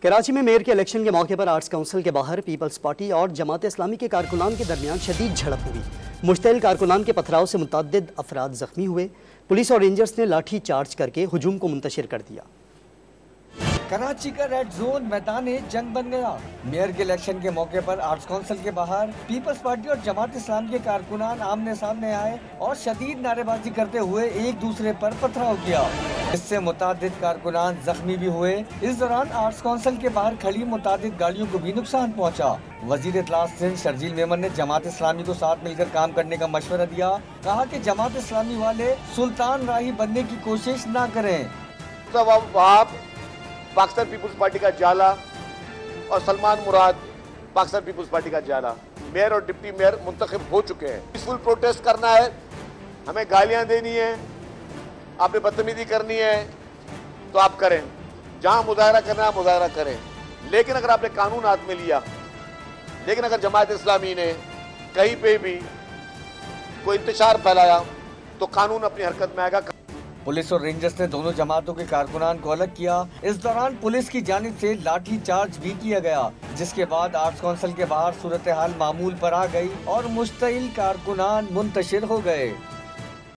کراچی میں میئر کے الیکشن کے موقع پر آرٹس کونسل کے باہر پیپلز پارٹی اور جماعت اسلامی کے کارکنان کے درمیان شدید جھڑپ ہوئی۔ مشتعل کارکنان کے پتھراؤ سے متعدد افراد زخمی ہوئے۔ پولیس اور رینجرز نے لاٹھی چارج کر کے ہجوم کو منتشر کر دیا۔ کراچی کا ریڈ زون میدان جنگ بن گیا۔ میئر کے الیکشن کے موقع پر آرٹس کونسل کے باہر پیپلز پارٹی اور جماعت اسلامی کے کارکنان آمنے سامنے آئے اور شدید نعرے بازی کرتے ہوئے ایک دوسرے پر پتھراؤ کیا، اس سے متعدد کارکنان زخمی بھی ہوئے۔ اس دوران آرٹس کونسل کے باہر کھڑی متعدد گاڑیوں کو بھی نقصان پہنچا۔ وزیر اطلاع سندھ شرجیل میمن نے جماعت اسلامی کو ساتھ مل کر کام کرنے کا مشورہ دیا۔ کہا کہ جماعت اسلامی والے سلطان راہی بننے کی کوشش نہ کریں۔ پاکستان پیپلز پارٹی کا جالا اور سلمان مراد پاکستان پیپلز پارٹی کا جالا، میئر اور ڈپٹی میئر منتخب ہو چکے ہیں۔ پیسفل پروٹیسٹ کرنا ہے، ہمیں گالیاں دینی ہیں، آپ نے بدتمیزی کرنی ہے تو آپ کریں، جہاں مظاہرہ کرنا ہے مظاہرہ کریں، لیکن اگر آپ نے قانون ہاتھ میں لیا، لیکن اگر جماعت اسلامی نے کہیں پہ بھی کوئی انتشار پھیلایا تو قانون اپنی حرکت میں آئے گا۔ پولیس اور رینجرز نے دونوں جماعتوں کے کارکنان کو الگ کیا۔ اس دوران پولیس کی جانب سے لاٹھی چارج بھی کیا گیا، جس کے بعد آرٹس کونسل کے باہر صورتحال معمول پر آ گئی اور مشتعل کارکنان منتشر ہو گئے۔